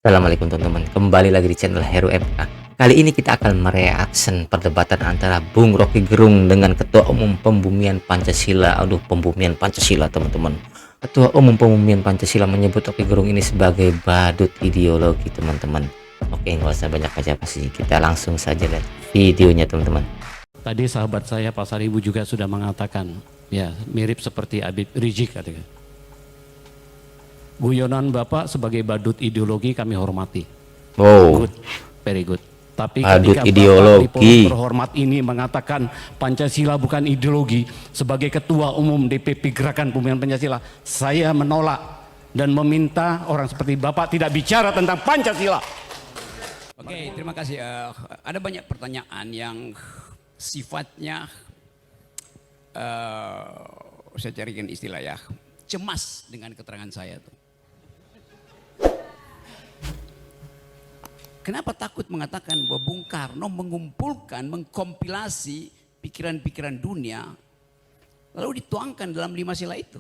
Assalamualaikum teman-teman, kembali lagi di channel Heru MK. Kali ini kita akan mereaction perdebatan antara Bung Rocky Gerung dengan Ketua Umum Pembumian Pancasila. Aduh, Pembumian Pancasila teman-teman. Ketua Umum Pembumian Pancasila menyebut Rocky Gerung ini sebagai badut ideologi teman-teman. Oke, nggak usah banyak basa-basi, kita langsung saja lihat videonya teman-teman. Tadi sahabat saya Pak Saribu juga sudah mengatakan, ya mirip seperti Habib Rizik katanya. Guyonan Bapak sebagai badut ideologi kami hormati. Wow, Good, very good. Tapi badut ketika Bapak di forum ideologi. terhormat ini mengatakan Pancasila bukan ideologi, sebagai Ketua Umum DPP Gerakan Pembumian Pancasila, saya menolak dan meminta orang seperti Bapak tidak bicara tentang Pancasila. Oke, terima kasih. Ada banyak pertanyaan yang sifatnya, saya carikan istilah ya, cemas dengan keterangan saya tuh. Kenapa takut mengatakan bahwa Bung Karno mengumpulkan, mengkompilasi pikiran-pikiran dunia, lalu dituangkan dalam 5 sila itu?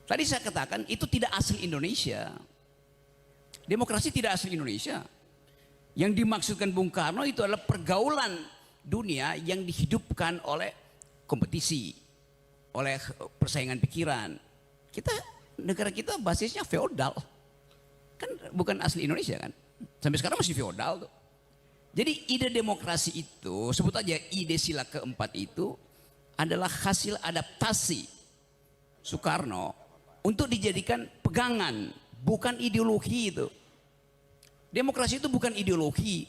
Tadi saya katakan itu tidak asli Indonesia. Demokrasi tidak asli Indonesia. Yang dimaksudkan Bung Karno itu adalah pergaulan dunia yang dihidupkan oleh kompetisi, oleh persaingan pikiran. Negara kita basisnya feodal. Kan bukan asli Indonesia kan. Sampai sekarang masih feodal tuh. Jadi ide demokrasi itu, sebut aja ide sila keempat itu adalah hasil adaptasi Soekarno untuk dijadikan pegangan, bukan ideologi itu. Demokrasi itu bukan ideologi.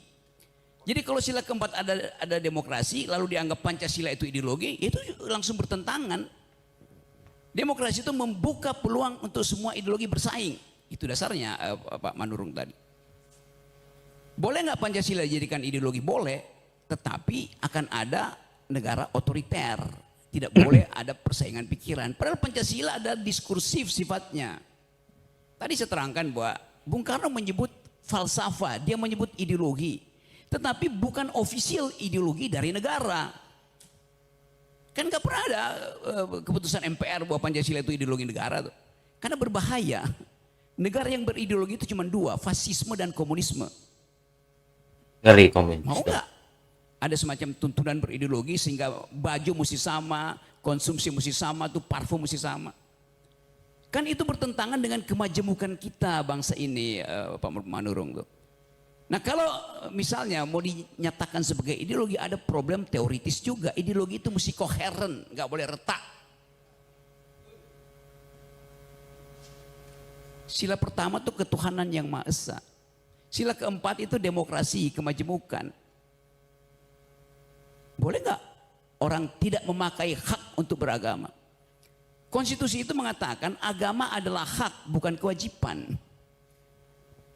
Jadi kalau sila keempat ada demokrasi, lalu dianggap Pancasila itu ideologi, itu langsung bertentangan. Demokrasi itu membuka peluang untuk semua ideologi bersaing. Itu dasarnya Pak Manurung tadi. Boleh nggak Pancasila dijadikan ideologi? Boleh, tetapi akan ada negara otoriter. Tidak boleh ada persaingan pikiran. Padahal Pancasila ada diskursif sifatnya. Tadi saya terangkan bahwa Bung Karno menyebut falsafah, dia menyebut ideologi. Tetapi bukan official ideologi dari negara. Kan nggak pernah ada keputusan MPR bahwa Pancasila itu ideologi negara tuh. Karena berbahaya. Negara yang berideologi itu cuma 2, fasisme dan komunisme. Ngeri komunis. Mau nggak? Ada semacam tuntunan berideologi sehingga baju mesti sama, konsumsi mesti sama, tuh parfum mesti sama. Kan itu bertentangan dengan kemajemukan kita bangsa ini, Pak Manurung tuh. Nah kalau misalnya mau dinyatakan sebagai ideologi, ada problem teoritis juga. Ideologi itu mesti koheren, nggak boleh retak. Sila pertama tuh ketuhanan yang Maha Esa. Sila keempat itu demokrasi, kemajemukan. Boleh nggak orang tidak memakai hak untuk beragama? Konstitusi itu mengatakan agama adalah hak, bukan kewajiban.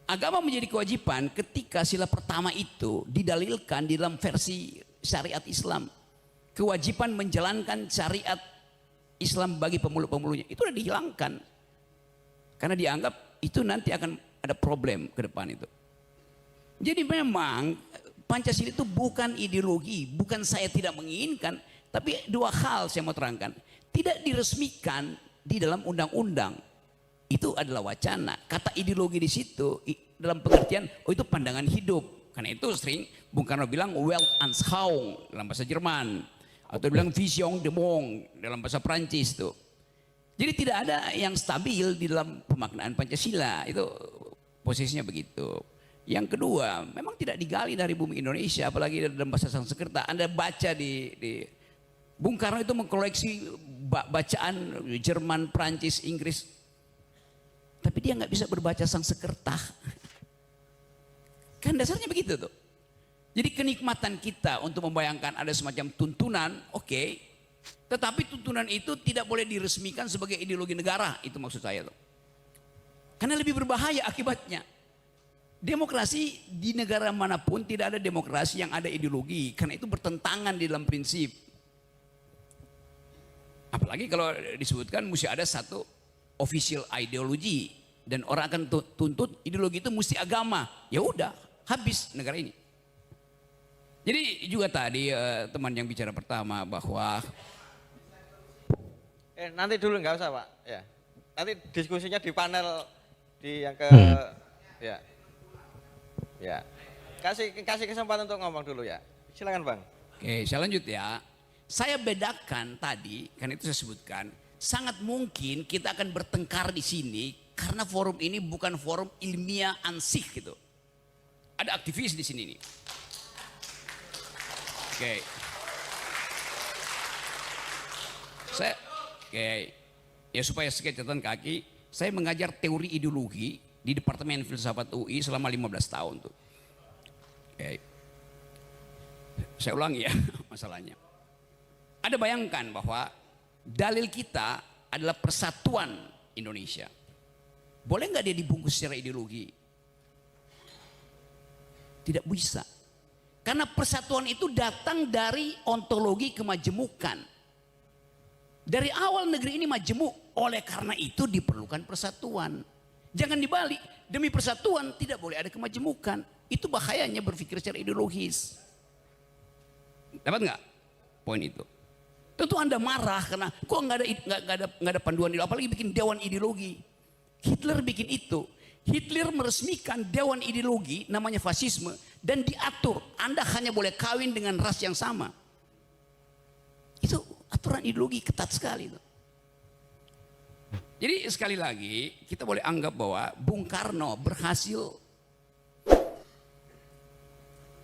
Agama menjadi kewajiban ketika sila pertama itu didalilkan di dalam versi syariat Islam. Kewajiban menjalankan syariat Islam bagi pemeluk-pemeluknya itu sudah dihilangkan. Karena dianggap itu nanti akan ada problem ke depan itu. Jadi memang Pancasila itu bukan ideologi, bukan saya tidak menginginkan, tapi 2 hal saya mau terangkan. Tidak diresmikan di dalam undang-undang. Itu adalah wacana. Kata ideologi di situ dalam pengertian itu pandangan hidup. Karena itu sering Bung Karno bilang Weltanschauung dalam bahasa Jerman, atau bilang Vision de Monde dalam bahasa Prancis tuh. Jadi tidak ada yang stabil di dalam pemaknaan Pancasila, itu posisinya begitu. Yang kedua, memang tidak digali dari bumi Indonesia, apalagi dalam bahasa Sanskerta. Anda baca di Bung Karno itu mengkoleksi bacaan Jerman, Prancis, Inggris, tapi dia nggak bisa berbaca Sanskerta. Kan dasarnya begitu tuh. Jadi kenikmatan kita untuk membayangkan ada semacam tuntunan, oke, tetapi tuntunan itu tidak boleh diresmikan sebagai ideologi negara, itu maksud saya tuh. Karena lebih berbahaya akibatnya. Demokrasi di negara manapun tidak ada demokrasi yang ada ideologi, karena itu bertentangan di dalam prinsip. Apalagi kalau disebutkan mesti ada satu official ideologi dan orang akan tuntut ideologi itu mesti agama. Ya udah, habis negara ini. Jadi juga tadi teman yang bicara pertama bahwa nanti dulu nggak usah Pak, ya. Nanti diskusinya di panel di yang Ya. Ya. Kasih kesempatan untuk ngomong dulu ya. Silakan Bang. Oke, saya lanjut ya. Saya bedakan tadi, kan itu saya sebutkan, sangat mungkin kita akan bertengkar di sini karena forum ini bukan forum ilmiah ansih gitu. Ada aktivis di sini nih. Oke. Ya supaya sedikit catatan kaki, saya mengajar teori ideologi di Departemen Filsafat UI selama 15 tahun tuh. Oke. Saya ulangi ya masalahnya. Ada bayangkan bahwa dalil kita adalah persatuan Indonesia. Boleh nggak dia dibungkus secara ideologi? Tidak bisa. Karena persatuan itu datang dari ontologi kemajemukan. Dari awal negeri ini majemuk, oleh karena itu diperlukan persatuan. Jangan dibalik, demi persatuan tidak boleh ada kemajemukan. Itu bahayanya berpikir secara ideologis. Dapat nggak poin itu? Tentu Anda marah karena kok nggak ada panduan ideologi, apalagi bikin dewan ideologi. Hitler bikin itu. Hitler meresmikan dewan ideologi namanya fasisme dan diatur Anda hanya boleh kawin dengan ras yang sama. Itu aturan ideologi ketat sekali itu. Jadi sekali lagi kita boleh anggap bahwa Bung Karno berhasil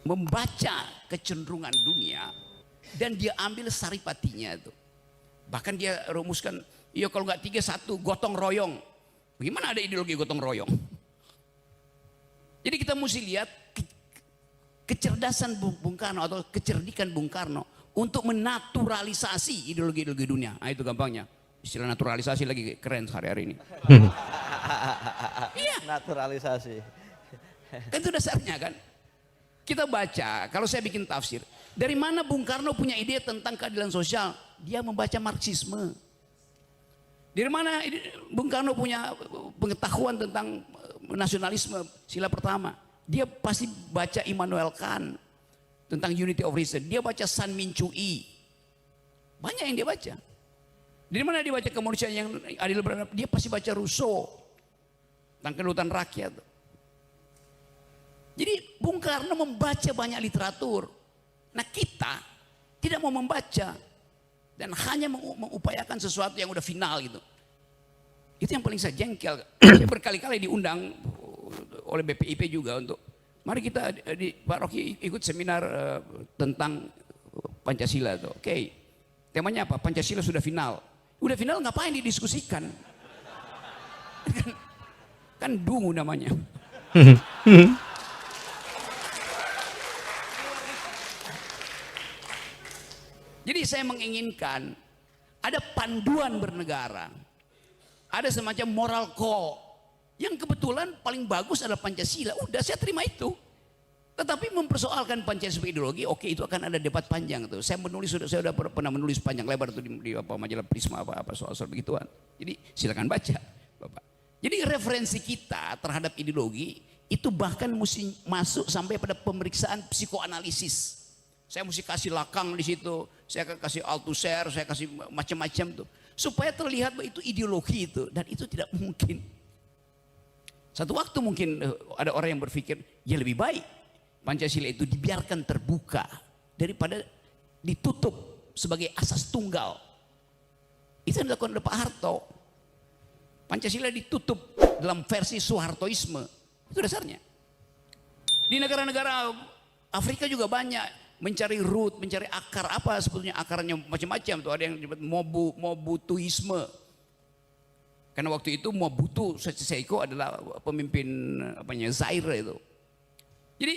membaca kecenderungan dunia dan dia ambil saripatinya itu. Bahkan dia rumuskan, iya kalau nggak 3-1 gotong royong. Bagaimana ada ideologi gotong royong? Jadi kita mesti lihat kecerdasan Bung Karno atau kecerdikan Bung Karno untuk menaturalisasi ideologi-ideologi dunia. Nah itu gampangnya. Istilah naturalisasi lagi keren hari-hari ini. Iya. Naturalisasi. Kan itu dasarnya kan. Kita baca, kalau saya bikin tafsir, dari mana Bung Karno punya ide tentang keadilan sosial? Dia membaca Marxisme. Dari mana Bung Karno punya pengetahuan tentang nasionalisme sila pertama? Dia pasti baca Immanuel Kant tentang unity of reason. Dia baca San Min Chui. Banyak yang dia baca. Dari mana dia baca kemanusiaan yang adil beradab? Dia pasti baca Rousseau tentang kedaulatan rakyat. Jadi Bung Karno membaca banyak literatur. Nah kita tidak mau membaca dan hanya mengupayakan sesuatu yang udah final gitu. Itu yang paling saya jengkel. Saya berkali-kali diundang oleh BPIP juga untuk mari kita di Pak Rocky ikut seminar tentang Pancasila itu. Oke. Temanya apa? Pancasila sudah final. Udah final ngapain didiskusikan? Kan dungu namanya. Jadi saya menginginkan ada panduan bernegara. Ada semacam moral code. Yang kebetulan paling bagus adalah Pancasila. Udah saya terima itu. Tetapi mempersoalkan Pancasila sebagai ideologi, oke itu akan ada debat panjang tuh. Saya sudah pernah menulis panjang lebar tuh di majalah Prisma apa soal begituan. Jadi silakan baca, Bapak. Jadi referensi kita terhadap ideologi itu bahkan mesti masuk sampai pada pemeriksaan psikoanalisis. Saya mesti kasih lakang di situ, saya kasih Althusser, saya kasih macam-macam tuh, supaya terlihat bahwa itu ideologi itu, dan itu tidak mungkin. Satu waktu mungkin ada orang yang berpikir, ya lebih baik Pancasila itu dibiarkan terbuka daripada ditutup sebagai asas tunggal. Itu yang dilakukan oleh Pak Harto. Pancasila ditutup dalam versi Soehartoisme, itu dasarnya. Di negara-negara Afrika juga banyak. Mencari root, mencari akar apa sebetulnya akarnya macam-macam tuh, ada yang disebut Mobutuisme. Karena waktu itu Mobutu Sese Seko adalah pemimpin Zaire itu. Jadi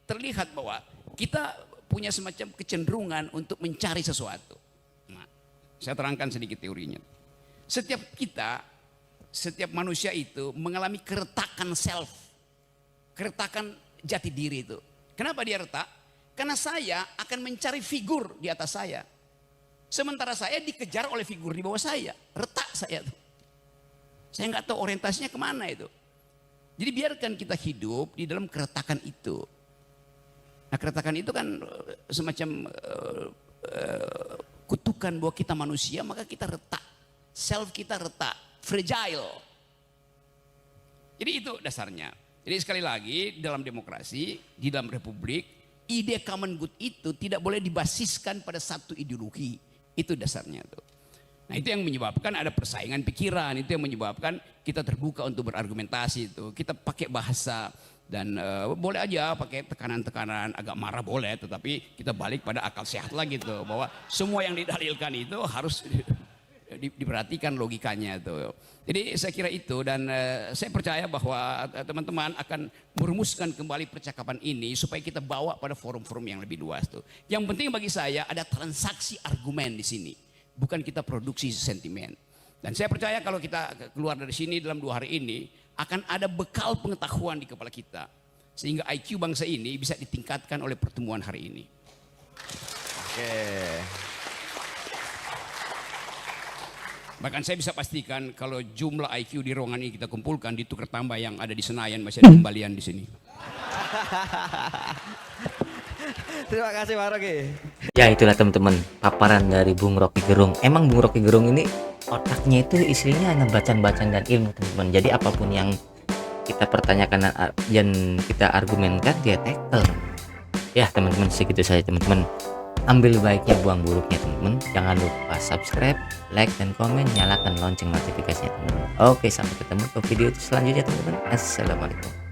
terlihat bahwa kita punya semacam kecenderungan untuk mencari sesuatu. Nah, saya terangkan sedikit teorinya. Setiap manusia itu mengalami keretakan self, keretakan jati diri itu. Kenapa dia retak? Karena saya akan mencari figur di atas saya. Sementara saya dikejar oleh figur di bawah saya. Retak saya tuh. Saya nggak tahu orientasinya kemana itu. Jadi biarkan kita hidup di dalam keretakan itu. Nah keretakan itu kan semacam kutukan bahwa kita manusia, maka kita retak. Self kita retak, fragile. Jadi itu dasarnya. Jadi sekali lagi dalam demokrasi, di dalam republik, ide common good itu tidak boleh dibasiskan pada satu ideologi. Itu dasarnya tuh. Nah itu yang menyebabkan ada persaingan pikiran, itu yang menyebabkan kita terbuka untuk berargumentasi itu. Kita pakai bahasa dan boleh aja pakai tekanan-tekanan, agak marah boleh, tetapi kita balik pada akal sehat lagi tuh, bahwa semua yang didalilkan itu harus diperhatikan logikanya tuh. Jadi saya kira itu, dan saya percaya bahwa teman-teman akan merumuskan kembali percakapan ini supaya kita bawa pada forum-forum yang lebih luas tuh. Yang penting bagi saya ada transaksi argumen di sini, bukan kita produksi sentimen. Dan saya percaya kalau kita keluar dari sini dalam 2 hari ini akan ada bekal pengetahuan di kepala kita, sehingga IQ bangsa ini bisa ditingkatkan oleh pertemuan hari ini. Oke. Bahkan saya bisa pastikan kalau jumlah IQ di ruangan ini kita kumpulkan, ditukar tambah yang ada di Senayan, masih ada kembalian di sini. Terima kasih Pak Rocky. Ya itulah teman-teman paparan dari Bung Rocky Gerung. Emang Bung Rocky Gerung ini otaknya itu isinya hanya bacaan-bacaan dan ilmu teman-teman. Jadi apapun yang kita pertanyakan dan kita argumenkan dia tackle. Ya teman-teman, segitu saja teman-teman. Ambil baiknya, buang buruknya teman-teman. Jangan lupa subscribe, like, dan komen. Nyalakan lonceng notifikasinya teman-teman. Oke, sampai ketemu ke video selanjutnya teman-teman. Assalamualaikum.